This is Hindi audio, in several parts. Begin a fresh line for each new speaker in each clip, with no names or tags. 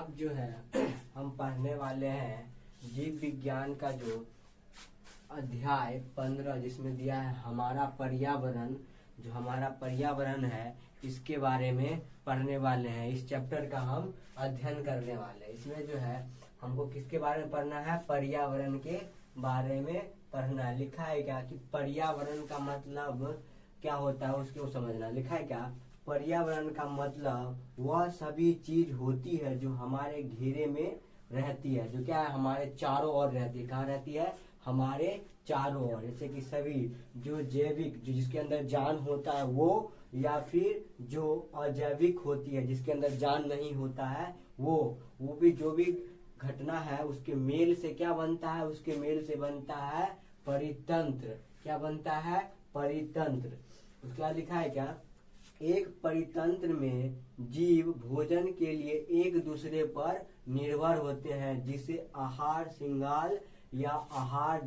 अब जो है हम पढ़ने वाले हैं जीव विज्ञान का जो अध्याय 15 जिसमें दिया है हमारा पर्यावरण। जो हमारा पर्यावरण है इसके बारे में पढ़ने वाले हैं। इस चैप्टर का हम अध्ययन करने वाले हैं। इसमें जो है हमको किसके बारे में पढ़ना है? पर्यावरण के बारे में पढ़ना है। लिखा है क्या कि पर्यावरण का मतलब क्या होता है उसको समझना। लिखा है क्या? पर्यावरण का मतलब वह सभी चीज होती है जो हमारे घेरे में रहती है, जो क्या है हमारे चारों ओर रहती है। कहाँ रहती है? हमारे चारों ओर। जैसे कि सभी जो जैविक जो जिसके अंदर जान होता है वो, या फिर जो अजैविक होती है जिसके अंदर जान नहीं होता है वो भी जो भी घटना है उसके मेल से क्या बनता है? उसके मेल से बनता है परितंत्र। क्या बनता है? परितंत्र। उसके बाद लिखा है क्या? एक परितंत्र में जीव भोजन के लिए एक दूसरे पर निर्भर होते हैं जिसे आहार श्रृंगाल या आहार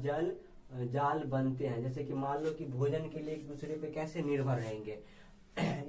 जाल बनते हैं। जैसे कि मान लो कि भोजन के लिए एक दूसरे पे कैसे निर्भर रहेंगे।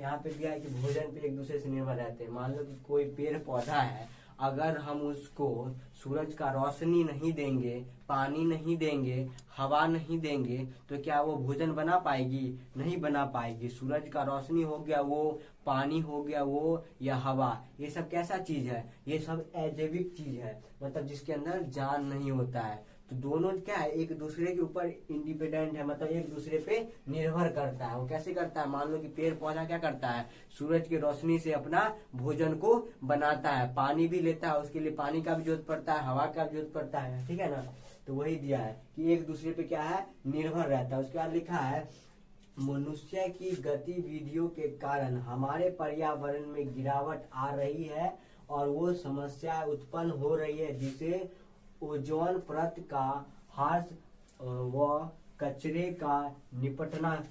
यहाँ पे दिया है कि भोजन पे एक दूसरे से निर्भर रहते हैं। मान लो कि कोई पेड़ पौधा है, अगर हम उसको सूरज का रोशनी नहीं देंगे, पानी नहीं देंगे, हवा नहीं देंगे तो क्या वो भोजन बना पाएगी? नहीं बना पाएगी। सूरज का रोशनी हो गया वो, पानी हो गया वो, या हवा, ये सब कैसा चीज है? ये सब अजैविक चीज है, मतलब जिसके अंदर जान नहीं होता है। तो दोनों क्या है? एक दूसरे के ऊपर इंडिपेंडेंट है, मतलब एक दूसरे पे निर्भर करता है। वो कैसे करता है? मान लो कि पेड़ पौधा क्या करता है? सूरज की रोशनी से अपना भोजन को बनाता है, पानी भी लेता है, उसके लिए पानी का भी जरूरत पड़ता है, हवा का भी जरूरत पड़ता है। ठीक है ना? तो वही दिया है कि एक दूसरे पे क्या है? निर्भर रहता है। उसके बाद लिखा है मनुष्य की गतिविधियों के कारण हमारे पर्यावरण में गिरावट आ रही है और वो समस्या उत्पन्न हो रही है जिसे ओजोन परत का ह्रास व कचरे का निपटना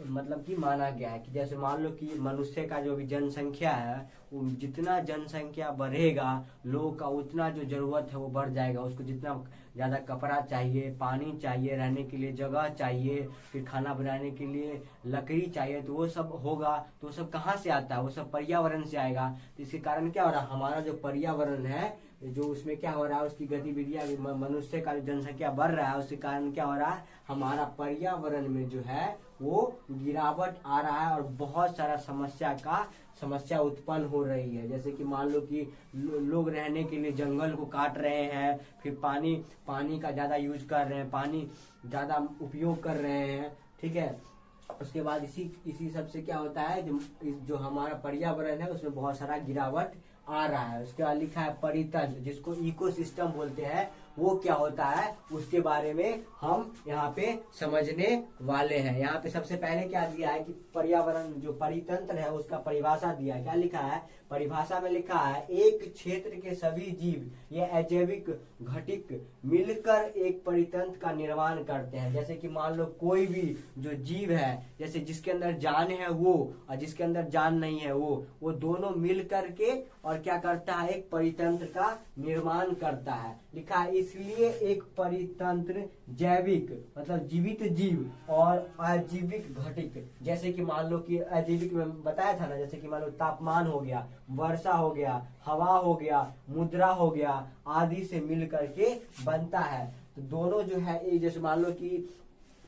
मतलब कि माना गया है। कि जैसे मान लो कि मनुष्य का जो भी जनसंख्या है, वो जितना जनसंख्या बढ़ेगा लोगों का उतना जो जरूरत है वो बढ़ जाएगा। उसको जितना ज्यादा कपड़ा चाहिए, पानी चाहिए, रहने के लिए जगह चाहिए, फिर खाना बनाने के लिए लकड़ी चाहिए, तो वो सब होगा। तो वो सब कहाँ से आता है? वो सब पर्यावरण से आएगा। तो इसके कारण क्या हो रहा है? हमारा जो पर्यावरण है जो उसमें क्या हो रहा है? उसकी गतिविधियां, मनुष्य का जो जनसंख्या बढ़ रहा है उसके कारण क्या हो रहा है? हमारा पर्यावरण में जो है वो गिरावट आ रहा है और बहुत सारा समस्या उत्पन्न हो रही है। जैसे कि मान लो कि लोग रहने के लिए जंगल को काट रहे हैं, फिर पानी का ज्यादा यूज कर रहे हैं, पानी ज्यादा उपयोग कर रहे हैं। ठीक है? उसके बाद इसी सब से क्या होता है? जो हमारा पर्यावरण है उसमें बहुत सारा गिरावट आ रहा है। उसके बाद लिखा है परितंत्र, जिसको इकोसिस्टम बोलते हैं, वो क्या होता है उसके बारे में हम यहाँ पे समझने वाले हैं। यहाँ पे सबसे पहले क्या दिया है कि पर्यावरण जो परितंत्र है उसका परिभाषा दिया है। क्या लिखा है? परिभाषा में लिखा है एक क्षेत्र के सभी जीव ये अजैविक घटक मिलकर एक परितंत्र का निर्माण करते हैं। जैसे कि मान लो कोई भी जो जीव है, जैसे जिसके अंदर जान है वो और जिसके अंदर जान नहीं है वो दोनों मिल करके और क्या करता है? एक परितंत्र का निर्माण करता है। लिखा है इसलिए एक परितंत्र जैविक मतलब जीवित जीव और अजीविक घटक, जैसे कि मान लो कि अजीविक में बताया था ना, जैसे कि मान लो तापमान हो गया, वर्षा हो गया, हवा हो गया, मुद्रा हो गया, आदि से मिल करके बनता है। तो दोनों जो है एक जैसे मान लो कि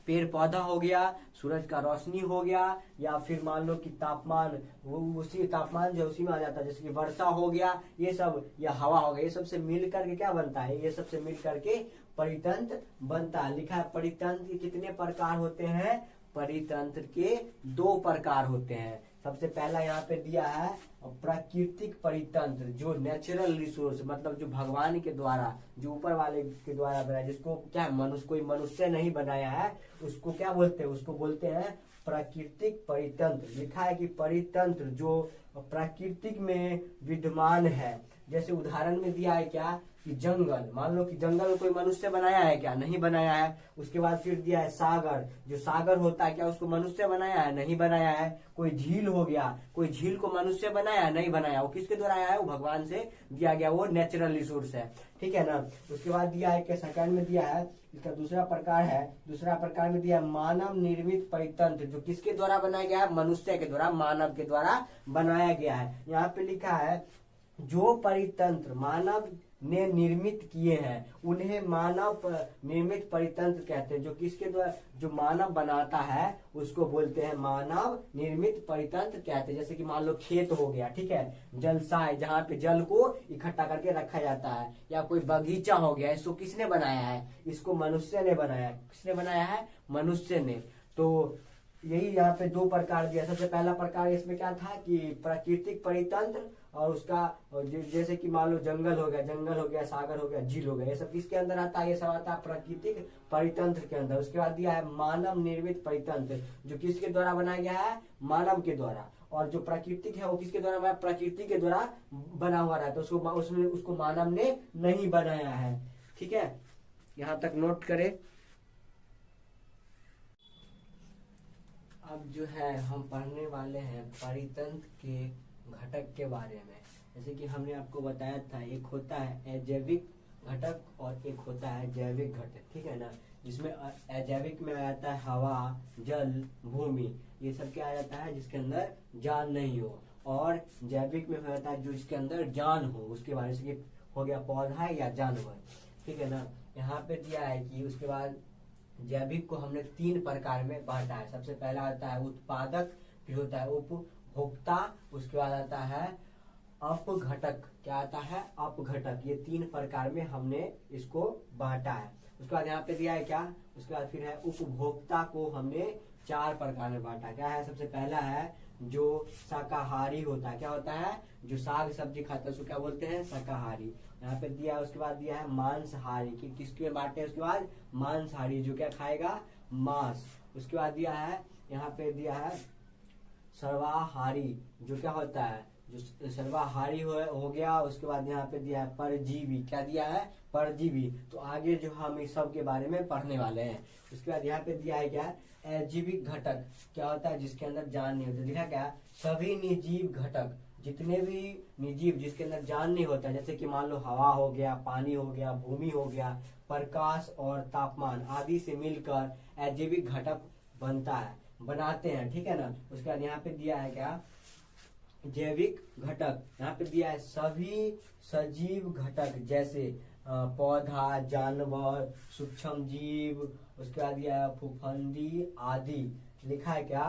पेड़ पौधा हो गया, सूरज का रोशनी हो गया, या फिर मान लो कि तापमान, वो उसी तापमान जो उसी में आ जाता है। जैसे कि वर्षा हो गया, ये सब, या हवा हो गया, ये सब से मिल करके क्या बनता है? ये सब से मिल करके परितंत्र बनता है। लिखा है परितंत्र के कितने प्रकार होते हैं? परितंत्र के 2 प्रकार होते हैं। सबसे पहला यहाँ पे दिया है प्राकृतिक परितंत्र, जो नेचुरल रिसोर्स मतलब जो भगवान के द्वारा, जो ऊपर वाले के द्वारा बनाया, जिसको क्या है कोई मनुष्य नहीं बनाया है, उसको क्या बोलते हैं? उसको बोलते हैं प्राकृतिक परितंत्र। लिखा है कि परितंत्र जो प्राकृतिक में विद्यमान है। जैसे उदाहरण में दिया है क्या कि जंगल, मान लो कि जंगल कोई मनुष्य बनाया है क्या? नहीं बनाया है। उसके बाद फिर दिया है सागर, जो सागर होता है क्या उसको मनुष्य बनाया है? नहीं बनाया है। कोई झील हो गया, कोई झील को मनुष्य बनाया है? नहीं बनाया। वो किसके द्वारा आया है? वो भगवान से दिया गया, वो नेचुरल रिसोर्स है। ठीक है ना? उसके बाद दिया है कि सेकंड में दिया है इसका दूसरा प्रकार में दिया है मानव निर्मित परितंत्र, जो किसके द्वारा बनाया गया है? मनुष्य के द्वारा, मानव के द्वारा बनाया गया है। यहाँ पे लिखा है जो परितंत्र मानव ने निर्मित किए हैं उन्हें मानव निर्मित परितंत्र कहते हैं। जो किसके द्वारा, जो मानव बनाता है उसको बोलते हैं मानव निर्मित परितंत्र कहते हैं। जैसे कि मान लो खेत हो गया, ठीक है, जलसाय जहाँ पे जल को इकट्ठा करके रखा जाता है, या कोई बगीचा हो गया, इसको किसने बनाया है, इसको मनुष्य ने बनाया है। किसने बनाया है, मनुष्य ने। तो यही यहाँ पे दो प्रकार दिया। सबसे पहला प्रकार इसमें क्या था कि प्राकृतिक परितंत्र, और उसका जैसे कि मान लो जंगल हो गया, सागर हो गया, झील हो गया, ये सब किसके अंदर आता है, ये सब आता है प्राकृतिक परितंत्र के अंदर। उसके बाद दिया है मानव निर्मित परितंत्र, जो किसके द्वारा बनाया गया है, मानव के द्वारा। और जो प्राकृतिक है वो किसके द्वारा बना, प्रकृति के द्वारा बना हुआ रहता है, उसको मानव ने नहीं बनाया है। ठीक है, यहाँ तक नोट करें। अब जो है हम पढ़ने वाले हैं परितंत्र के घटक के बारे में। जैसे कि हमने आपको बताया था, एक होता है अजैविक घटक और एक होता है जैविक घटक, ठीक है ना। जिसमें अजैविक में आ जाता है हवा, जल, भूमि, ये सब क्या आ जाता है जिसके अंदर जान नहीं हो। और जैविक में हो जाता है जो इसके अंदर जान हो, उसके बारे से हो गया पौधा या जानवर, ठीक है ना। यहाँ पे दिया है कि उसके बाद जैविक को हमने 3 प्रकार में बांटा है। सबसे पहला आता है उत्पादक, फिर होता है उपभोक्ता, उसके बाद आता है अपघटक। क्या आता है, अपघटक। ये 3 प्रकार में हमने इसको बांटा है। उसके बाद यहाँ पे दिया है क्या, उसके बाद फिर है उपभोक्ता को हमने 4 प्रकार में बांटा। क्या है, सबसे पहला है जो शाकाहारी होता है। क्या होता है, जो साग सब्जी खाता है उसको क्या बोलते हैं, शाकाहारी। यहाँ पे दिया है। उसके बाद दिया है मांसाहारी, कि किसके में बांटे। उसके बाद मांसाहारी, जो क्या खाएगा, मांस। उसके बाद दिया है, यहाँ पे दिया है सर्वाहारी, जो क्या होता है, जो सर्वाहारी हो गया। उसके बाद यहाँ पे दिया है परजीवी। क्या दिया है, परजीवी। तो आगे जो हम इस सब के बारे में पढ़ने वाले हैं। उसके बाद यहाँ पे दिया है क्या, अजीविक घटक। क्या होता है, जिसके अंदर जान नहीं होता। लिखा क्या, सभी निर्जीव घटक, जितने भी निर्जीव जिसके अंदर जान नहीं होता, जैसे कि मान लो हवा हो गया, पानी हो गया, भूमि हो गया, प्रकाश और तापमान आदि से मिलकर अजैविक घटक बनाते हैं, ठीक है ना। उसके बाद यहाँ पे दिया है क्या, जैविक घटक। यहाँ पे दिया है सभी सजीव घटक, जैसे पौधा, जानवर, सूक्ष्म जीव। उसके बाद दिया है फफूंदी आदि। लिखा है क्या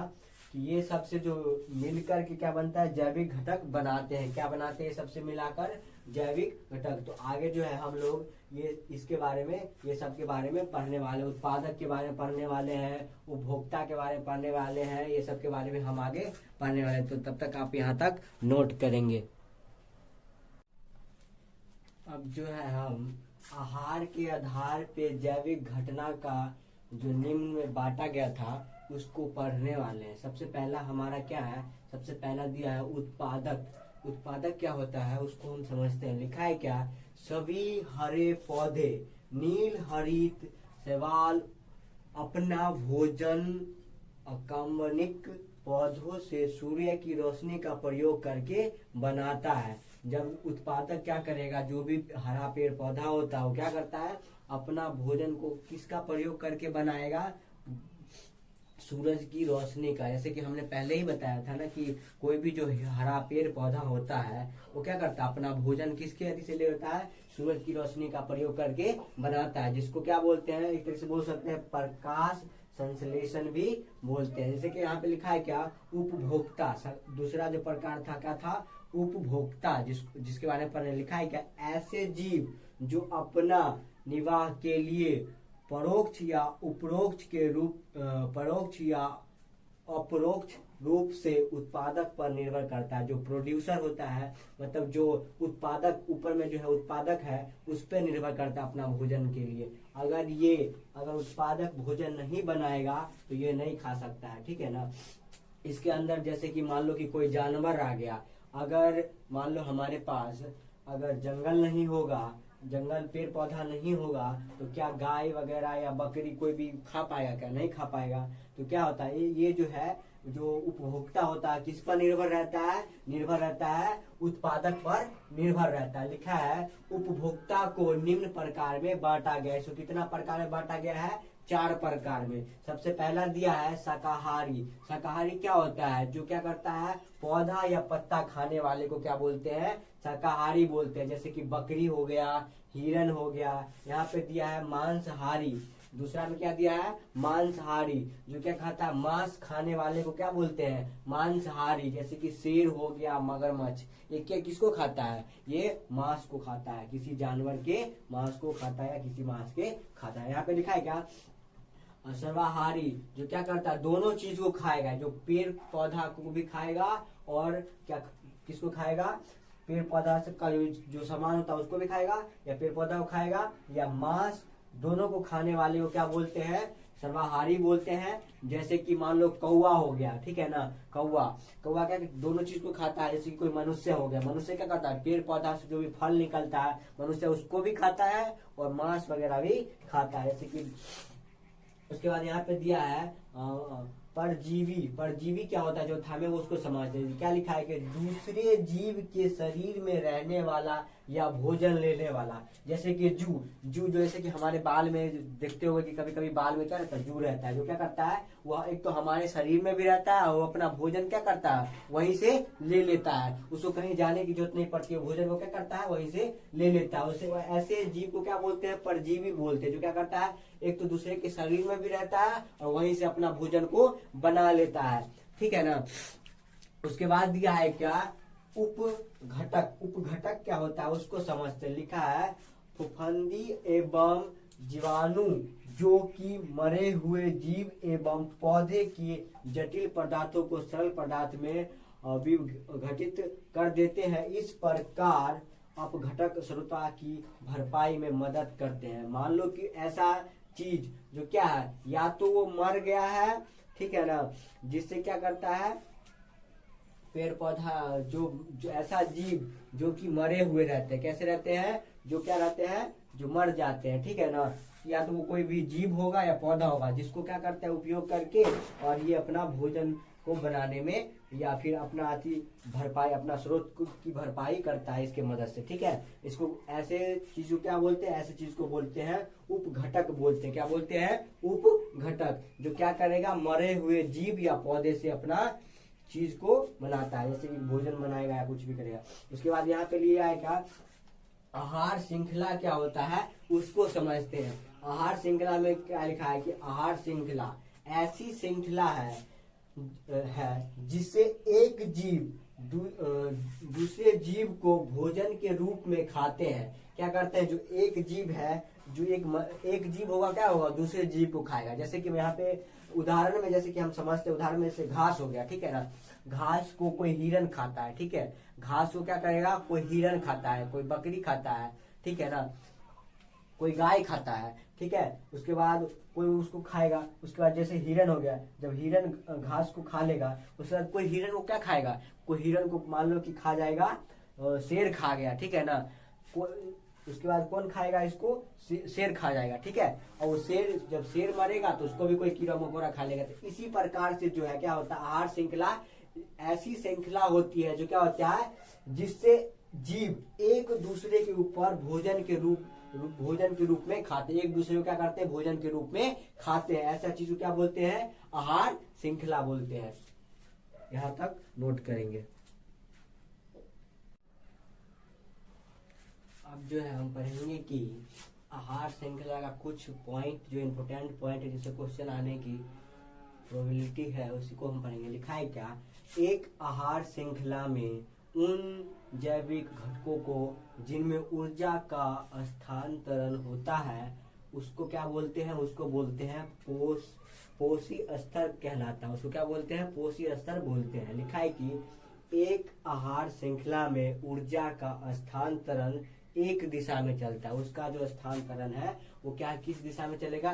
कि ये सबसे जो मिलकर के क्या बनता है, जैविक घटक बनाते हैं। क्या बनाते हैं, सबसे मिलाकर जैविक घटक। तो आगे जो है हम लोग ये इसके बारे में, ये सब के बारे में पढ़ने वाले, उत्पादक के बारे में पढ़ने वाले हैं, उपभोक्ता के बारे में पढ़ने वाले हैं, ये सब के बारे में हम आगे पढ़ने वाले हैं। तो तब तक आप यहाँ तक नोट करेंगे। अब जो है हम आहार के आधार पे जैविक घटना का जो निम्न में बांटा गया था उसको पढ़ने वाले हैं। सबसे पहला हमारा क्या है, सबसे पहला दिया है उत्पादक। उत्पादक क्या होता है उसको हम समझते हैं। लिखा है क्या, सभी हरे पौधे नील हरित शैवाल अपना भोजन अकम्बनिक पौधों से सूर्य की रोशनी का प्रयोग करके बनाता है। जब उत्पादक क्या करेगा, जो भी हरा पेड़ पौधा होता है वो क्या करता है, अपना भोजन को किसका प्रयोग करके बनाएगा, सूरज की रोशनी का। जैसे कि हमने पहले ही बताया था ना कि कोई भी जो हरा पेड़ पौधा होता है वो क्या करता है, अपना भोजन किसके आदि से लेता है, सूरज की रोशनी का प्रयोग करके बनाता है, जिसको क्या बोलते हैं, एक तरह से बोल सकते हैं प्रकाश संश्लेषण भी बोलते हैं। जैसे कि यहाँ पे लिखा है क्या, उपभोक्ता। दूसरा जो प्रकार था क्या था, उपभोक्ता, जिसके बारे में पढ़ने। लिखा है क्या, ऐसे जीव जो अपना निवाह के लिए परोक्ष या उपरोक्त के रूप परोक्ष या अपरोक्ष रूप से उत्पादक पर निर्भर करता है। जो प्रोड्यूसर होता है, मतलब जो उत्पादक, ऊपर में जो है उत्पादक है, उस पर निर्भर करता है अपना भोजन के लिए। अगर उत्पादक भोजन नहीं बनाएगा तो ये नहीं खा सकता है, ठीक है ना। इसके अंदर जैसे कि मान लो कि कोई जानवर आ गया, अगर मान लो हमारे पास अगर जंगल नहीं होगा, जंगल पेड़ पौधा नहीं होगा, तो क्या गाय वगैरह या बकरी कोई भी खा पाएगा, क्या नहीं खा पाएगा। तो क्या होता है, ये जो है जो उपभोक्ता होता है किस पर निर्भर रहता है, निर्भर रहता है उत्पादक पर निर्भर रहता है। लिखा है उपभोक्ता को निम्न प्रकार में बांटा गया है। इसको कितना प्रकार में बांटा गया है, 4 प्रकार में। सबसे पहला दिया है शाकाहारी। शाकाहारी क्या होता है? जो क्या करता है, पौधा या पत्ता खाने वाले को क्या बोलते हैं? शाकाहारी बोलते हैं। जैसे कि बकरी हो गया, हिरन हो गया। यहाँ पे दिया है मांसाहारी। दूसरा में क्या दिया है? मांसाहारी। जो क्या खाता है? मांस खाने वाले को क्या बोलते हैं? मांसाहारी। जैसे कि शेर हो गया, मगरमच्छ, ये क्या किसको खाता है? ये मांस को खाता है, किसी जानवर के मांस को खाता है या किसी मांस के खाता है। यहाँ पे लिखा है क्या? सर्वाहारी। जो क्या करता है? दोनों चीज को खाएगा। जो पेड़ पौधा को भी खाएगा और क्या किसको खाएगा? पेड़ पौधा से का जो सामान होता है उसको भी खाएगा, या पेड़ पौधा को खाएगा या मांस, दोनों को खाने वाले को क्या बोलते हैं? सर्वाहारी बोलते हैं। जैसे कि मान लो कौवा हो गया, ठीक है ना। कौवा कौवा क्या दोनों चीज को खाता है। जैसे कि कोई मनुष्य हो गया, मनुष्य क्या करता है? पेड़ पौधा से जो भी फल निकलता है मनुष्य उसको भी खाता है और मांस वगैरह भी खाता है। जैसे कि उसके बाद यहाँ पे दिया है परजीवी। परजीवी क्या होता है? जो था में वो उसको समझते हैं। क्या लिखा है कि दूसरे जीव के शरीर में रहने वाला या भोजन लेने वाला। जैसे कि जू जो जैसे कि हमारे बाल में देखते होंगे कि कभी कभी बाल में क्या रहता है? जू रहता है। जो क्या करता है? वह एक तो हमारे शरीर में भी रहता है और वो अपना भोजन क्या करता है? वहीं से ले लेता है। उसको कहीं जाने की जरूरत नहीं पड़ती है। भोजन को क्या करता है? वहीं से ले लेता है। उसे ऐसे जीव को क्या बोलते हैं? परजीवी बोलते हैं। जो क्या करता है? एक तो दूसरे के शरीर में भी रहता है और वहीं से अपना भोजन को बना लेता है, ठीक है ना। उसके बाद दिया है क्या? उपघटक। उपघटक क्या होता है उसको समझते। लिखा है फफूंदी एवं जीवाणु जो कि मरे हुए जीव एवं पौधे की जटिल पदार्थों को सरल पदार्थ में विघटित कर देते हैं। इस प्रकार अपघटक श्रोता की भरपाई में मदद करते हैं। मान लो कि ऐसा चीज जो क्या है, या तो वो मर गया है, ठीक है ना, जिससे क्या करता है? पेड़ पौधा जो ऐसा जीव जो कि मरे हुए रहते हैं, कैसे रहते हैं? जो क्या रहते हैं? जो मर जाते हैं, ठीक है ना। या तो वो कोई भी जीव होगा या पौधा होगा जिसको क्या करता है? उपयोग करके और ये अपना भोजन को बनाने में या फिर अपना अति भरपाई, अपना स्रोत की भरपाई करता है इसके मदद से, ठीक है। इसको ऐसे चीज को क्या बोलते हैं? ऐसे चीज को बोलते हैं उपघटक बोलते हैं। क्या बोलते हैं? उपघटक। जो क्या करेगा? मरे हुए जीव या पौधे से अपना चीज को बनाता है, जैसे कि भोजन बनाएगा या कुछ भी करेगा। उसके बाद यहाँ पे लिया है क्या? आहार श्रृंखला क्या होता है उसको समझते हैं। आहार श्रृंखला में क्या लिखा है कि आहार श्रृंखला ऐसी श्रृंखला है जिससे एक जीव दूसरे जीव को भोजन के रूप में खाते हैं। क्या करते हैं? जो एक जीव है, जो एक जीव होगा, क्या होगा? दूसरे जीव को खाएगा। जैसे कि यहाँ पे उदाहरण में, जैसे कि हम समझते हैं, उदाहरण में से घास हो गया, ठीक है ना। घास को कोई हिरन खाता है, ठीक है। घास को क्या करेगा? कोई हिरन खाता है, कोई बकरी खाता है, ठीक है ना, कोई गाय खाता है, ठीक है। उसके बाद कोई उसको खाएगा। उसके बाद जैसे हिरन हो गया, जब हिरन घास को खा लेगा उसके बाद कोई हिरन को क्या खाएगा? कोई हिरन को मान लो कि खा जाएगा, शेर खा गया, ठीक है ना। उसके बाद कौन खाएगा इसको? शेर खा जाएगा, ठीक है। और वो शेर, जब शेर मरेगा तो उसको भी कोई कीड़ा मकोड़ा खा लेगा। तो इसी प्रकार से जो है क्या होता है? आहार श्रृंखला ऐसी श्रृंखला होती है जो क्या होता है? जिससे जीव एक दूसरे के ऊपर भोजन के रूप में खाते हैं। एक दूसरे को क्या करते हैं? भोजन के रूप में खाते हैं। ऐसा चीज को क्या बोलते हैं? आहार श्रृंखला बोलते हैं। यहाँ तक नोट करेंगे। अब जो है हम पढ़ेंगे कि आहार श्रृंखला का कुछ पॉइंट, जो इम्पोर्टेंट पॉइंट है जिससे क्वेश्चन आने की प्रोबेबिलिटी है, उसी को हम पढ़ेंगे। लिखा है क्या? एक आहार श्रृंखला में उन जैविक घटकों को जिनमें ऊर्जा का स्थानांतरण होता है उसको क्या बोलते हैं? उसको बोलते हैं पोषी स्तर कहलाता है। उसको क्या बोलते हैं? पोषी स्तर बोलते हैं। लिखा है कि एक आहार श्रृंखला में ऊर्जा का स्थानांतरण एक दिशा में चलता है। उसका जो स्थानांतरण है वो क्या, किस दिशा में चलेगा?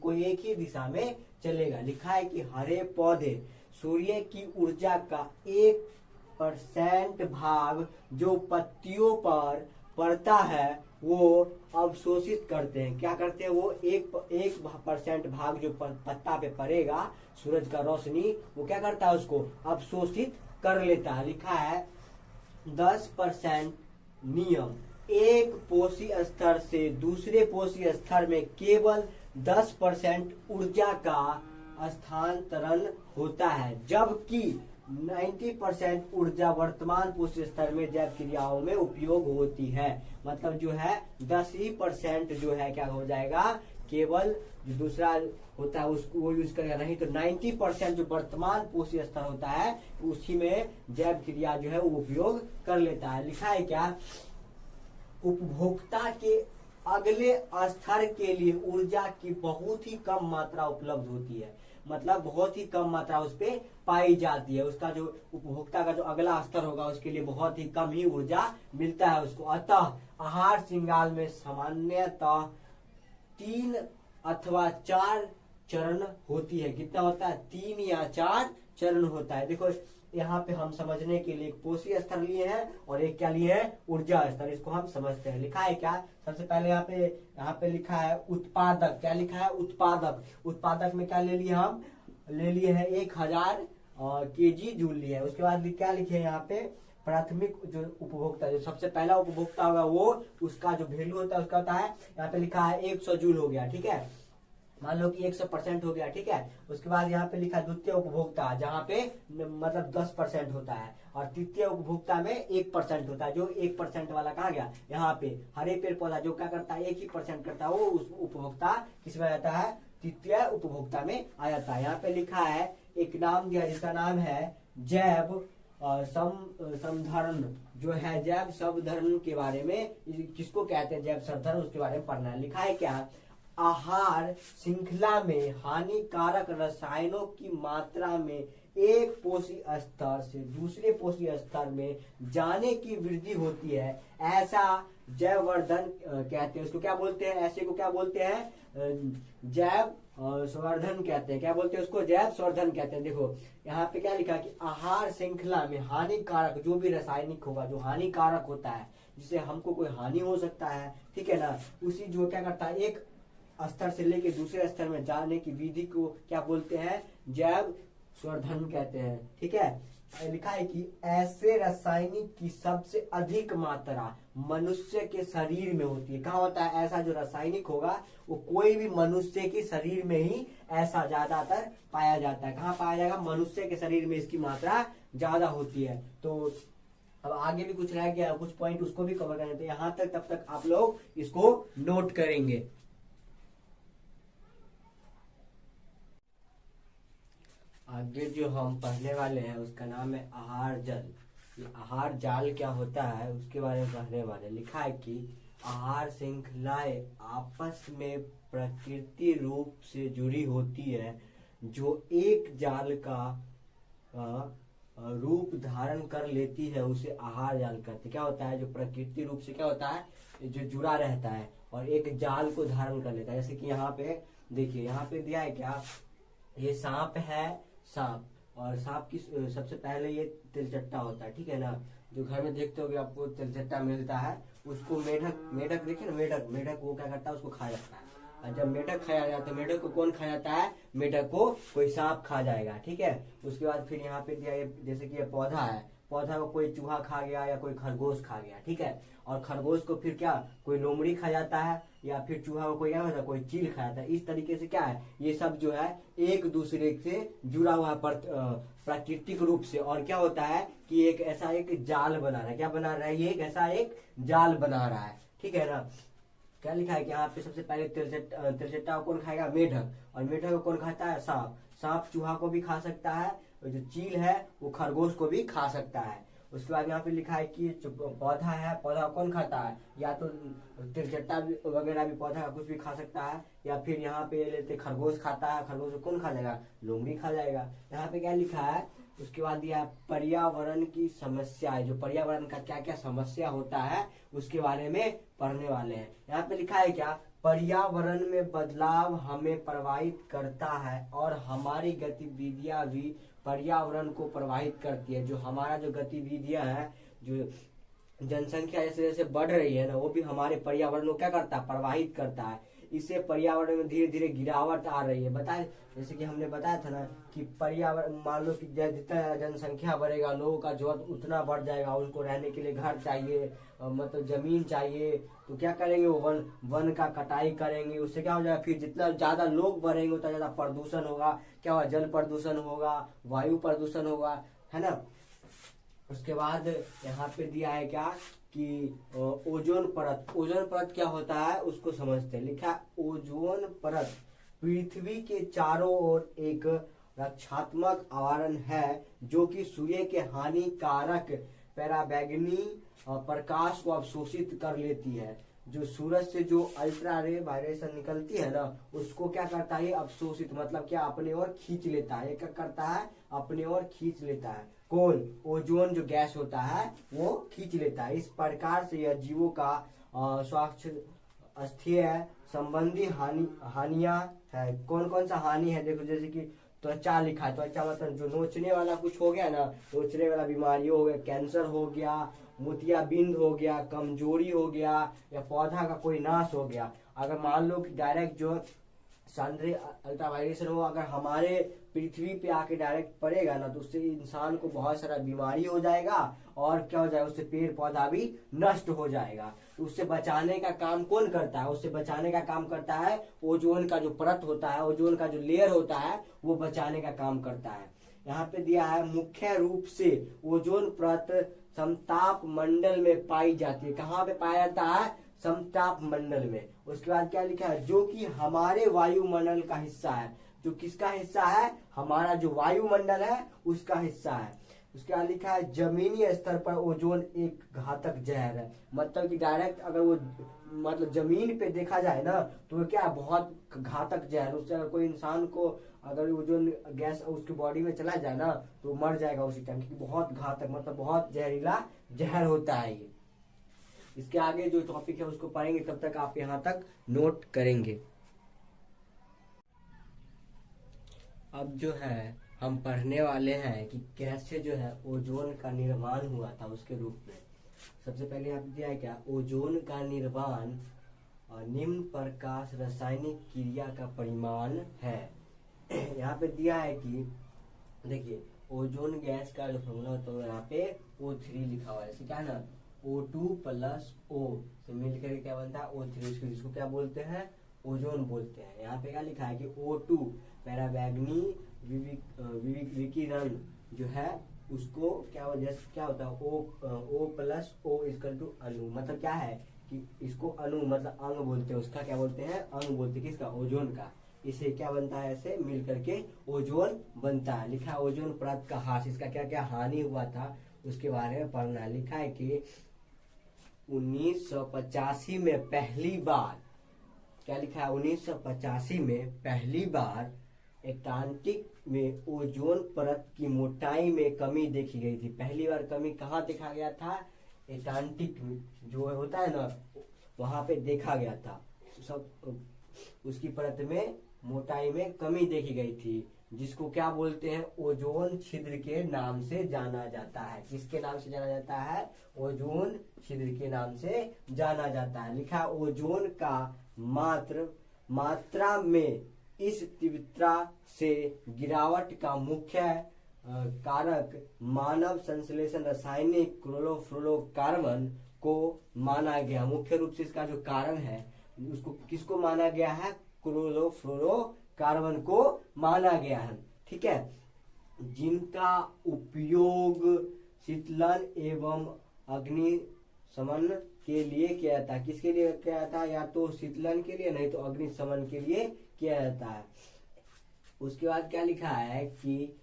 कोई एक ही दिशा में चलेगा। लिखा है कि हरे पौधे सूर्य की ऊर्जा का 1% भाग जो पत्तियों पर पड़ता है वो अवशोषित करते हैं। क्या करते हैं? वो 1% भाग जो पत्ता पे पड़ेगा, सूरज का रोशनी, वो क्या करता है? उसको अवशोषित कर लेता है। लिखा है 10% नियम। एक पोषी स्तर से दूसरे पोषी स्तर में केवल 10% ऊर्जा का स्थानांतरण होता है, जबकि 90% ऊर्जा वर्तमान पुरुष स्तर में जैव क्रियाओं में उपयोग होती है। मतलब जो है 10% जो है क्या हो जाएगा, केवल जो दूसरा होता है उसको वो यूज करेगा, नहीं तो 90% जो वर्तमान पोषी स्तर होता है उसी में जैव क्रिया जो है वो उपयोग कर लेता है। लिखा है क्या, उपभोक्ता के अगले स्तर के लिए ऊर्जा की बहुत ही कम मात्रा उपलब्ध होती है। मतलब बहुत ही कम मात्रा उस पे पाई जाती है, उसका जो उपभोक्ता का जो अगला स्तर होगा उसके लिए बहुत ही कम ही ऊर्जा मिलता है उसको। अतः आहार श्रृंगाल में सामान्यतः 3 अथवा 4 चरण होती है। कितना होता है, 3 या 4 चरण होता है। देखो यहाँ पे हम समझने के लिए एक पोषी स्तर लिए हैं और एक क्या लिए हैं, ऊर्जा स्तर। इसको हम समझते हैं। लिखा है क्या, सबसे पहले यहाँ पे लिखा है उत्पादक। क्या लिखा है, उत्पादक। उत्पादक में क्या ले लिए, हम ले लिए हैं 1000 केजी जूल लिए है। उसके बाद क्या लिखे हैं यहाँ पे, प्राथमिक जो उपभोक्ता, जो सबसे पहला उपभोक्ता होगा वो उसका जो वैल्यू होता है उसका होता है, यहाँ पे लिखा है 100 जूल हो गया। ठीक है, मान लो कि 100% हो गया। ठीक है, उसके बाद यहाँ पे लिखा द्वितीय उपभोक्ता, जहाँ पे मतलब 10% होता है, और तृतीय उपभोक्ता में 1% होता है। जो 1% वाला कहाँ गया, यहाँ पे हरे पेड़ पौधा जो क्या करता है 1% करता है, वो उस उपभोक्ता किसमें आता है, तृतीय उपभोक्ता में आ जाता है। यहाँ पे लिखा है एक नाम दिया जिसका नाम है जैव संधारण, जो है जैव संधारण के बारे में, किसको कहते हैं जैव संधारण, उसके बारे में पढ़ना है। लिखा है क्या, आहार श्रृंखला में हानिकारक रसायनों की मात्रा में एक पोषी स्तर से दूसरे पोषी स्तर में जाने की वृद्धि होती है, ऐसा जैववर्धन कहते हैं। उसको क्या बोलते हैं, ऐसे को क्या बोलते हैं, जैव संवर्धन कहते हैं। क्या बोलते हैं उसको, जैव संवर्धन कहते हैं। देखो यहाँ पे क्या लिखा कि आहार श्रृंखला में हानिकारक जो भी रासायनिक होगा, जो हानिकारक होता है, जिससे हमको कोई हानि हो सकता है, ठीक है ना, उसी जो क्या करता है एक स्तर से लेके दूसरे स्तर में जाने की विधि को क्या बोलते हैं, जैव संवर्धन कहते हैं। ठीक है, लिखा है कि ऐसे रासायनिक की सबसे अधिक मात्रा मनुष्य के शरीर में होती है। कहाँ होता है, ऐसा जो रासायनिक होगा वो कोई भी मनुष्य के शरीर में ही ऐसा ज्यादातर पाया जाता है। कहाँ पाया जाएगा, मनुष्य के शरीर में इसकी मात्रा ज्यादा होती है। तो अब आगे भी कुछ रह गया, कुछ पॉइंट उसको भी कवर करने, तो यहाँ तक तब तक आप लोग इसको नोट करेंगे। आगे जो हम पढ़ने वाले हैं उसका नाम है आहार जल। ये आहार जाल क्या होता है उसके बारे में पढ़ने वाले। लिखा है कि आहार श्रृंखलाएं आपस में प्रकृति रूप से जुड़ी होती है, जो एक जाल का रूप धारण कर लेती है, उसे आहार जाल कहते हैं। क्या होता है, जो प्रकृति रूप से क्या होता है, जो जुड़ा रहता है और एक जाल को धारण कर लेता है। जैसे कि यहाँ पे देखिए, यहाँ पे दिया है क्या, ये सांप है, सांप, और सांप की सबसे पहले ये तिलचट्टा होता है। ठीक है ना, जो घर में देखते हो कि आपको तिलचट्टा मिलता है, उसको मेढक देखिए ना, मेढक वो क्या करता है, उसको खा जाता है। और जब मेढक खाया जाता है, मेढक को कौन खा जाता है, मेढक को कोई सांप खा जाएगा। ठीक है, उसके बाद फिर यहाँ पे दिया, जैसे कि ये पौधा है, पौधा को कोई चूहा खा गया या कोई खरगोश खा गया। ठीक है, और खरगोश को फिर क्या कोई लोमड़ी खा जाता है, या फिर चूहा को कोई क्या होता है, कोई चील खा जाता है। इस तरीके से क्या है, ये सब जो है एक दूसरे से जुड़ा हुआ है प्राकृतिक रूप से। और क्या होता है कि एक ऐसा एक जाल बना रहा है। क्या बना रहा है, ये एक ऐसा एक जाल बना रहा है। ठीक है ना, क्या लिखा है कि यहाँ पे सबसे पहले तिलचट्टा को कौन खाएगा, मेढक, और मेढक को कौन खाता है, सांप। सांप चूहा को भी खा सकता है, और जो चील है वो खरगोश को भी खा सकता है। उसके बाद यहाँ पे लिखा है कि जो पौधा है, पौधा कौन खाता है, या तो तिलचट्टा वगैरह भी पौधा कुछ भी खा सकता है, या फिर यहाँ पे लेते खरगोश खाता है, खरगोश को कौन खा जाएगा, लोमड़ी खा जाएगा। यहाँ पे क्या लिखा है, उसके बाद दिया पर्यावरण की समस्या है, जो पर्यावरण का क्या क्या समस्या होता है उसके बारे में पढ़ने वाले हैं। यहाँ पे लिखा है क्या, पर्यावरण में बदलाव हमें प्रभावित करता है और हमारी गतिविधियां भी पर्यावरण को प्रभावित करती है। जो हमारा जो गतिविधियां है, जो जनसंख्या जैसे जैसे बढ़ रही है ना, वो भी हमारे पर्यावरण को क्या करता है, प्रभावित करता है। इससे पर्यावरण में धीरे धीरे गिरावट आ रही है। बताए जैसे कि हमने बताया था ना कि पर्यावरण, मान लो कि जितना जनसंख्या बढ़ेगा, लोगों का जरूरत उतना बढ़ जाएगा, उनको रहने के लिए घर चाहिए, मतलब जमीन चाहिए, तो क्या करेंगे वो वन का कटाई करेंगे। उससे क्या हो जाएगा, फिर जितना ज्यादा लोग बढ़ेंगे उतना ज्यादा प्रदूषण होगा। क्या होगा, जल प्रदूषण होगा, वायु प्रदूषण होगा, है ना। उसके बाद यहाँ पे दिया है क्या कि ओजोन परत। ओजोन परत क्या होता है उसको समझते हैं। लिखा है ओजोन परत पृथ्वी के चारों ओर एक रक्षात्मक आवरण है जो कि सूर्य के हानिकारक पराबैंगनी प्रकाश को अवशोषित कर लेती है। जो सूरज से जो अल्ट्रा रे वायरेशन निकलती है ना, उसको क्या करता है, अवशोषित मतलब क्या, अपने ओर खींच लेता है। क्या करता है, अपने ओर खींच लेता है। कौन, ओजोन जो गैस होता है वो खींच लेता है। इस प्रकार से यह जीवों का स्वास्थ्य संबंधी हानियां है। कौन कौन सा हानि है देखो, जैसे कि त्वचा लिखा है। त्वचा मतलब जो नोचने वाला कुछ हो गया ना, नोचने वाला बीमारियों हो गया, कैंसर हो गया, मोतियाबिंद हो गया, कमजोरी हो गया, या पौधा का कोई नाश हो गया। अगर मान लो कि डायरेक्ट जो सनरे अल्ट्रावायलेशन हो अगर हमारे पृथ्वी पे आके डायरेक्ट पड़ेगा ना, तो उससे इंसान को बहुत सारा बीमारी हो जाएगा, और क्या हो जाएगा, उससे पेड़ पौधा भी नष्ट हो जाएगा। तो उससे बचाने का काम कौन करता है, उससे बचाने का काम करता है ओजोन का जो परत होता है, ओजोन का जो लेयर होता है, वो बचाने का काम करता है। यहाँ पे दिया है मुख्य रूप से ओजोन परत समताप मंडल में पाई जाती है। कहाँ पे पाया जाता है, समताप मंडल में। उसके बाद क्या लिखा है, जो कि हमारे वायुमंडल का हिस्सा है। जो किसका हिस्सा है, हमारा जो वायुमंडल है उसका हिस्सा है। उसके बाद लिखा है जमीनी स्तर पर ओजोन एक घातक जहर है। मतलब कि डायरेक्ट अगर वो मतलब जमीन पे देखा जाए ना, तो वो क्या बहुत घातक जहर। उससे अगर कोई इंसान को अगर ओजोन गैस उसकी बॉडी में चला जाए ना, तो मर जाएगा उसी टाइम, क्योंकि बहुत घातक मतलब बहुत जहरीला जहर होता है ये। इसके आगे जो टॉपिक है उसको पढ़ेंगे, तब तक आप यहाँ तक नोट करेंगे। अब जो है हम पढ़ने वाले हैं कि कैसे जो है ओजोन का निर्माण हुआ था उसके रूप में। सबसे पहले आप दिया है क्या, ओजोन का निर्माण निम्न प्रकाश रासायनिक क्रिया का परिमाण है। यहाँ पे दिया है कि देखिए ओजोन गैस का जो फॉर्मूला होता है यहाँ पे O3 लिखा हुआ है। जैसे क्या है ना, O2 प्लस O से मिलकर क्या बनता है O3, जिसको क्या बोलते हैं, ओजोन बोलते हैं। यहाँ पे क्या लिखा है कि O2 पराबैंगनी विकिरण जो है उसको क्या होता है O plus O equal to अणु। मतलब क्या है कि इसको अणु मतलब अंग बोलते हैं, उसका क्या बोलते हैं, अंग बोलते हैं। किसका, ओजोन का। इसे क्या बनता है, ऐसे मिल करके ओजोन बनता है। लिखा है ओजोन परत का ह्रास, इसका क्या क्या हानि हुआ था उसके बारे में पढ़ना है। लिखा है कि 1985 में पहली बार, क्या लिखा है, 1985 में पहली बार एटलांटिक में ओजोन परत की मोटाई में कमी देखी गई थी। पहली बार कमी कहाँ देखा गया था, एटलांटिक में जो होता है ना, वहां पे देखा गया था। सब उसकी परत में मोटाई में कमी देखी गई थी, जिसको क्या बोलते हैं, ओजोन छिद्र के नाम से जाना जाता है। किसके नाम से जाना जाता है, ओजोन छिद्र के नाम से जाना जाता है। लिखा ओजोन का मात्रा में इस तीव्रता से गिरावट का मुख्य कारक मानव संश्लेषण रासायनिक क्लोरोफ्लोरोकार्बन को माना गया। मुख्य रूप से इसका जो कारण है उसको किसको माना गया है, क्लोरोफ्लोरोकार्बन को माना गया है। ठीक है, जिनका उपयोग शीतलन एवं अग्निशमन के लिए किया जाता है। किसके लिए किया जाता है, या तो शीतलन के लिए, नहीं तो अग्निशमन के लिए किया जाता है। उसके बाद क्या लिखा है कि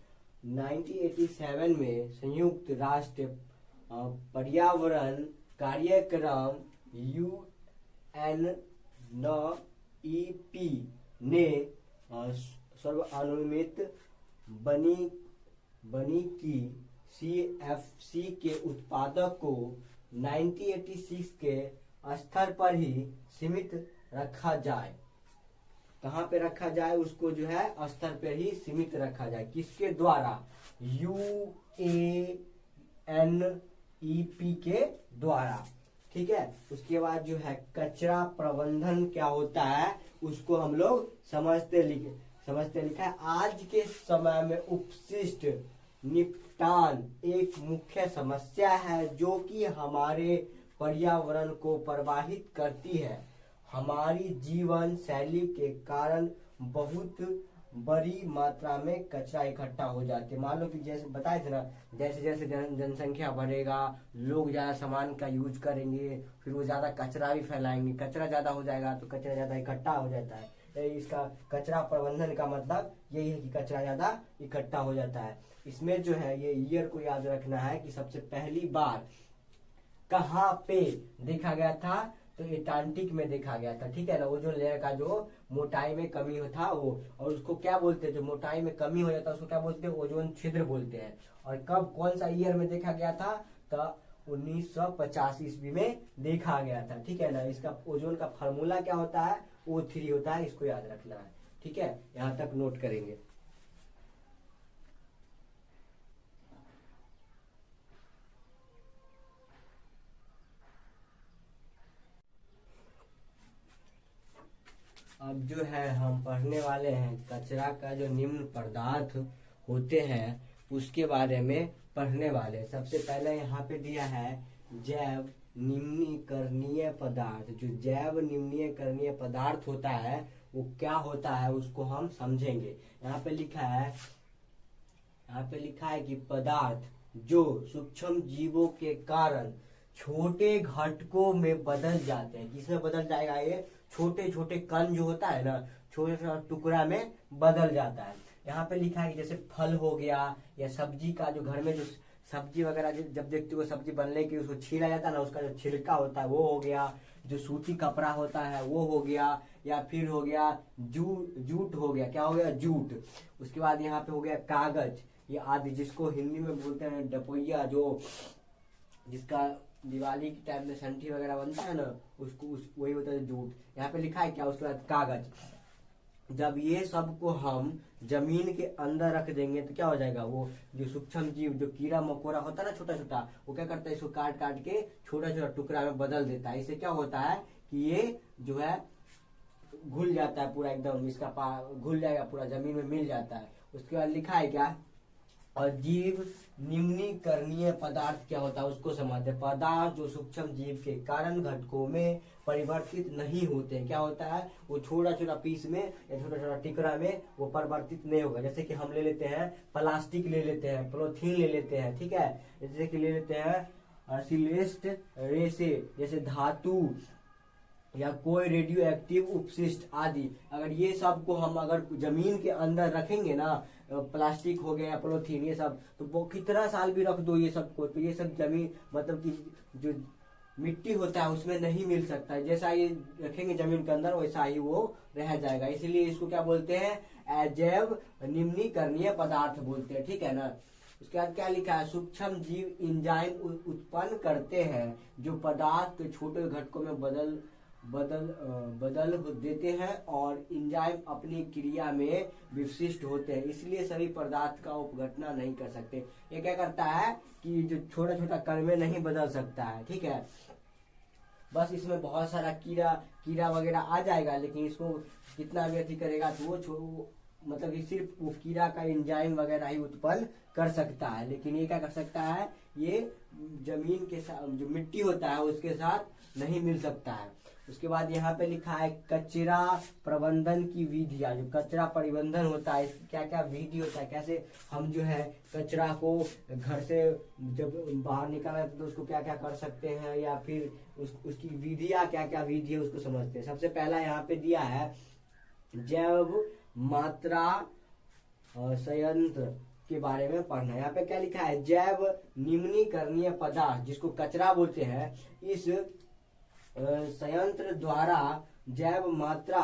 1987 में संयुक्त राष्ट्र पर्यावरण कार्यक्रम UNEP ने सर्वानुमति बनी की CFC के उत्पादक को 1986 के स्तर पर ही सीमित रखा जाए। कहाँ पे रखा जाए, उसको जो है स्तर पर ही सीमित रखा जाए। किसके द्वारा, UNEP के द्वारा। ठीक है। उसके बाद जो है कचरा प्रबंधन क्या होता है उसको हम लोग समझते लिखा है। आज के समय में उपशिष्ट निपटान एक मुख्य समस्या है जो कि हमारे पर्यावरण को प्रभावित करती है। हमारी जीवन शैली के कारण बहुत बड़ी मात्रा में कचरा इकट्ठा हो जाते हैं। मान लो कि जैसे बताए थे ना, जैसे जैसे जनसंख्या बढ़ेगा, लोग ज्यादा सामान का यूज करेंगे, फिर वो ज्यादा कचरा भी फैलाएंगे, कचरा ज्यादा हो जाएगा तो कचरा ज्यादा इकट्ठा हो जाता है। इसका कचरा प्रबंधन का मतलब यही है कि कचरा ज्यादा इकट्ठा हो जाता है। इसमें जो है ये ईयर को याद रखना है कि सबसे पहली बार कहाँ पे देखा गया था, तो एटलांटिक में देखा गया था, ठीक है ना। ओजोन लेयर का जो मोटाई में कमी था वो, और उसको क्या बोलते हैं, जो मोटाई में कमी हो जाता है उसको क्या बोलते हैं, ओजोन छिद्र बोलते हैं। और कब कौन सा ईयर में देखा गया था, तो 1950 ईस्वी में देखा गया था, ठीक है ना। इसका ओजोन का फार्मूला क्या होता है, O3 होता है, इसको याद रखना है, ठीक है। यहाँ तक नोट करेंगे। अब जो है हम पढ़ने वाले हैं कचरा का जो निम्न पदार्थ होते हैं उसके बारे में पढ़ने वाले। सबसे पहले यहाँ पे दिया है जैव निम्नीकरणीय पदार्थ। जो जैव निम्नीकरणीय पदार्थ होता है वो क्या होता है उसको हम समझेंगे। यहाँ पे लिखा है कि पदार्थ जो सूक्ष्म जीवों के कारण छोटे घटकों में बदल जाते हैं। किसमें बदल जाएगा, ये छोटे छोटे कण जो होता है ना, छोटे छोटे टुकड़ा में बदल जाता है। यहाँ पे लिखा है कि जैसे फल हो गया या सब्जी का, जो घर में जो सब्जी वगैरह जब देखते हो सब्जी बनने की उसको छीला जाता है ना, उसका जो छिलका होता है वो हो गया, जो सूती कपड़ा होता है वो हो गया, या फिर हो गया जूट हो गया, क्या हो गया, जूट। उसके बाद यहाँ पे हो गया कागज, ये आदि, जिसको हिंदी में बोलते हैं डपोइया, जो जिसका दिवाली के टाइम में संठी वगैरह बनता है ना, उसको वही होता है जूट। यहाँ पे लिखा है क्या, उसके बाद कागज। जब ये सब को हम जमीन के अंदर रख देंगे तो क्या हो जाएगा, वो जो सूक्ष्म जीव जो कीड़ा मकोड़ा होता है ना छोटा छोटा, वो क्या करता है, इसको काट काट के छोटा छोटा टुकड़ा में बदल देता है। इससे क्या होता है कि ये जो है घुल जाता है पूरा, एकदम इसका घुल जाएगा पूरा, जमीन में मिल जाता है। उसके बाद लिखा है क्या, और जीव निम्नीकरणीय पदार्थ क्या होता है उसको समझते हैं। पदार्थ जो सूक्ष्म जीव के कारण घटकों में परिवर्तित नहीं होते, क्या होता है, वो छोटा छोटा पीस में या छोटा छोटा टिकड़ा में वो परिवर्तित नहीं होगा। जैसे कि हम ले लेते हैं प्लास्टिक, ले लेते हैं पॉलीथीन, ले लेते हैं, ठीक है। जैसे कि ले लेते हैं सिलेस्ट रेसे, जैसे धातु या कोई रेडियो एक्टिव उपशिष्ट आदि। अगर ये सब को हम अगर जमीन के अंदर रखेंगे ना, प्लास्टिक हो गया, पॉलीथीन, ये सब, तो वो कितना साल भी रख दो ये सब को, तो ये सब जमीन मतलब कि जो मिट्टी होता है उसमें नहीं मिल सकता है। जैसा ये रखेंगे जमीन के अंदर वैसा ही वो रह जाएगा। इसलिए इसको क्या बोलते हैं, अजैव निम्नीकरणीय पदार्थ बोलते हैं, ठीक है ना। उसके बाद क्या लिखा है, सूक्ष्म जीव एंजाइम उत्पन्न करते हैं जो पदार्थ के छोटे घटकों में बदल देते हैं और एंजाइम अपनी क्रिया में विशिष्ट होते हैं। इसलिए सभी पदार्थ का उपघटना नहीं कर सकते। ये क्या करता है कि जो छोटा छोटा कण में नहीं बदल सकता है, ठीक है। बस इसमें बहुत सारा कीड़ा वगैरह आ जाएगा, लेकिन इसको कितना भी अति करेगा तो वो मतलब कि सिर्फ वो कीड़ा का एंजाइम वगैरह ही उत्पन्न कर सकता है। लेकिन ये क्या कर सकता है, ये जमीन के साथ जो मिट्टी होता है उसके साथ नहीं मिल सकता है। उसके बाद यहाँ पे लिखा है कचरा प्रबंधन की विधियां। जो कचरा प्रबंधन होता है क्या क्या विधि होता है, कैसे हम जो है कचरा को घर से जब बाहर निकाला तो उसको क्या क्या कर सकते हैं, या फिर उसकी विधियां क्या क्या विधि है उसको समझते हैं। सबसे पहला यहाँ पे दिया है जैव मात्रा संयंत्र के बारे में पढ़ना। यहाँ पे क्या लिखा है, जैव निम्नीकरणीय पदार्थ जिसको कचरा बोलते हैं, इस संयंत्र द्वारा जैव मात्रा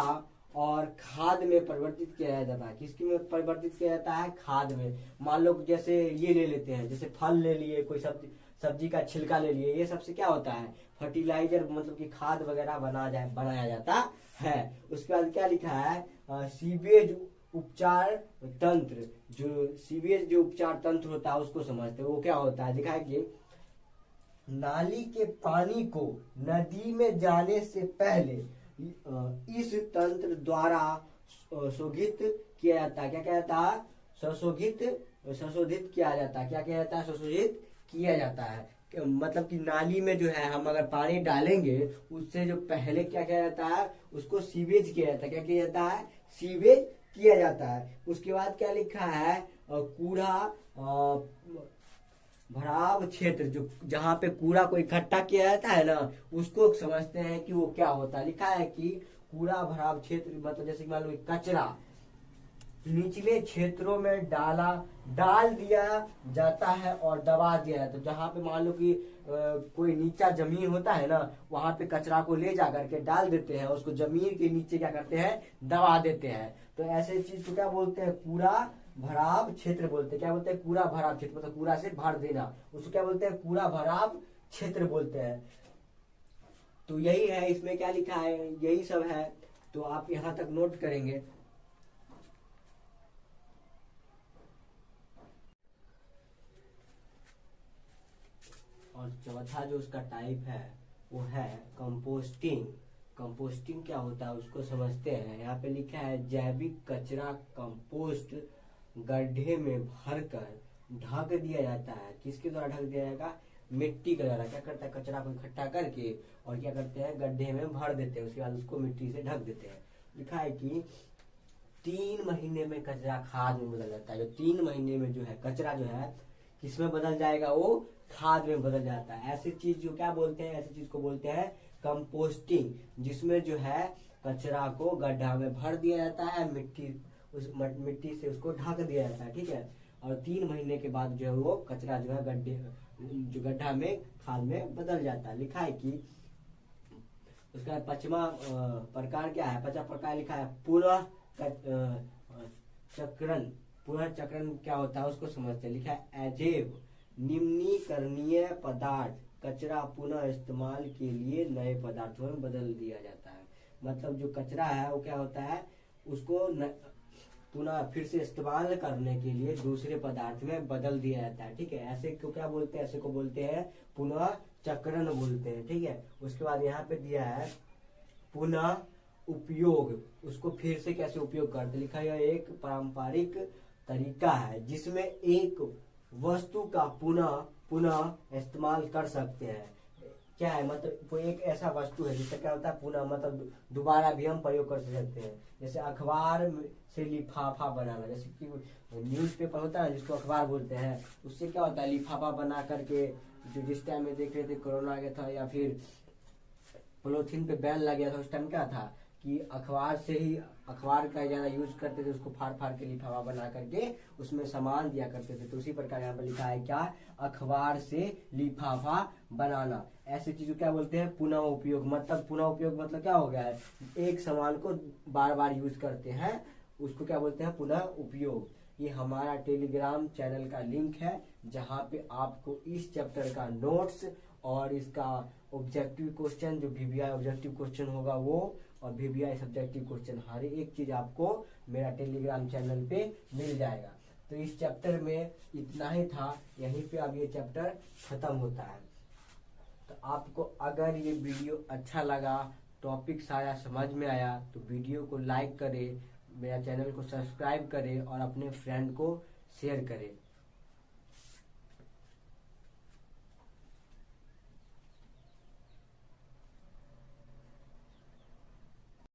और खाद में परिवर्तित किया जाता है। किसकी में परिवर्तित किया जाता है, खाद में। मान लो जैसे ये ले लेते हैं, जैसे फल ले लिए, कोई सब्जी का छिलका ले लिए, ये सबसे क्या होता है, फर्टिलाइजर मतलब कि खाद वगैरह बनाया जाता है। उसके बाद क्या लिखा है, सीवेज उपचार तंत्र। जो सीवेज जो उपचार तंत्र होता है उसको समझते हैं, वो क्या होता है, दिखाएंगे। नाली के पानी को नदी में जाने से पहले इस तंत्र द्वारा शोधित किया जाता है। क्या किया जाता है? संशोधित किया जाता है। क्या किया जाता है? संशोधित किया जाता है। मतलब कि नाली में जो है हम अगर पानी डालेंगे उससे जो पहले क्या किया जाता है, उसको सीवेज किया जाता है। क्या किया जाता है? सीवेज किया जाता है। उसके बाद क्या लिखा है? कूड़ा भराव क्षेत्र, जो जहाँ पे कूड़ा को इकट्ठा किया जाता है ना, उसको समझते हैं कि वो क्या होता है। लिखा है कि कूड़ा भराव क्षेत्र मतलब जैसे मान लो कचरा निचले क्षेत्रों में डाल दिया जाता है और दबा दिया जाता है। जहाँ पे मान लो कि कोई नीचा जमीन होता है ना, वहां पे कचरा को ले जा करके डाल देते हैं, उसको जमीन के नीचे क्या करते हैं? दबा देते हैं। तो ऐसे चीज को क्या बोलते हैं? कूड़ा भराव क्षेत्र बोलते हैं। क्या बोलते हैं? कूड़ा भराव क्षेत्र, मतलब कूड़ा से भर देना, उसको क्या बोलते हैं? कूड़ा भराव क्षेत्र बोलते हैं। तो यही है, इसमें क्या लिखा है, यही सब है। तो आप यहाँ तक नोट करेंगे। और चौथा जो उसका टाइप है वो है कंपोस्टिंग। कंपोस्टिंग क्या होता है उसको समझते हैं। यहाँ पे लिखा है जैविक कचरा कंपोस्ट गड्ढे में भरकर ढक दिया जाता है। किसके द्वारा ढक दिया जाएगा? मिट्टी के द्वारा। क्या करता है? कचरा को इकट्ठा करके और क्या करते हैं? गड्ढे में भर देते हैं, उसके बाद उसको मिट्टी से ढक देते हैं। लिखा है कि 3 महीने में कचरा खाद में बदल जाता है। जो 3 महीने में जो है कचरा जो है किसमें बदल जाएगा? वो खाद में बदल जाता है। ऐसी चीज जो क्या बोलते हैं? ऐसी चीज को बोलते हैं कंपोस्टिंग, जिसमें जो है कचरा को गड्ढा में भर दिया जाता है, मिट्टी से उसको ढक दिया जाता है। ठीक है। और 3 महीने के बाद जो है वो कचरा जो है गड्ढा में खाद में बदल जाता है। लिखा है कि उसका 5वां प्रकार क्या है? 5वां प्रकार लिखा है पुनः चक्रण। पुनः चक्रण क्या होता है उसको समझते हैं। लिखा है अजैव निम्नीकरणीय पदार्थ कचरा पुनः इस्तेमाल के लिए नए पदार्थों में बदल दिया जाता है। मतलब जो कचरा है वो क्या होता है, उसको पुनः फिर से इस्तेमाल करने के लिए दूसरे पदार्थ में बदल दिया जाता है। ठीक है। ऐसे को क्या बोलते हैं? ऐसे को बोलते हैं पुनः चक्रण बोलते हैं। ठीक है। उसके बाद यहाँ पे दिया है पुनः उपयोग। उसको फिर से कैसे उपयोग करते? लिखा है एक पारंपरिक तरीका है जिसमें एक वस्तु का पुनः इस्तेमाल कर सकते हैं। क्या है? मतलब कोई एक ऐसा वस्तु है जिसका क्या होता है? पुनः मतलब दोबारा भी हम प्रयोग कर सकते हैं। जैसे अखबार से लिफाफा बनाना, जैसे कि न्यूज़पेपर होता है जिसको अखबार बोलते हैं, उससे क्या होता है? लिफाफा बना करके, जो जिस टाइम में देख रहे थे कोरोना आ गया था या फिर पॉलीथीन पे बैन लग गया था, उस टाइम क्या था कि अखबार का ज्यादा यूज करते थे, उसको फाड़ के लिफाफा बना करके उसमें सामान दिया करते थे। तो उसी प्रकार यहाँ पर लिखा है क्या? अखबार से लिफाफा बनाना। ऐसी चीज को क्या बोलते हैं? पुनः उपयोग। मतलब पुनः उपयोग मतलब क्या हो गया है? एक सामान को बार बार यूज करते हैं, उसको क्या बोलते हैं? पुनः उपयोग। ये हमारा टेलीग्राम चैनल का लिंक है जहाँ पे आपको इस चैप्टर का नोट्स और इसका ऑब्जेक्टिव क्वेश्चन, जो VBI ऑब्जेक्टिव क्वेश्चन होगा वो, और VBI सब्जेक्टिव क्वेश्चन, हर एक चीज आपको मेरा टेलीग्राम चैनल पे मिल जाएगा। तो इस चैप्टर में इतना ही था, यहीं पे अब ये चैप्टर खत्म होता है। तो आपको अगर ये वीडियो अच्छा लगा, टॉपिक सारा समझ में आया, तो वीडियो को लाइक करें, मेरा चैनल को सब्सक्राइब करें और अपने फ्रेंड को शेयर करें।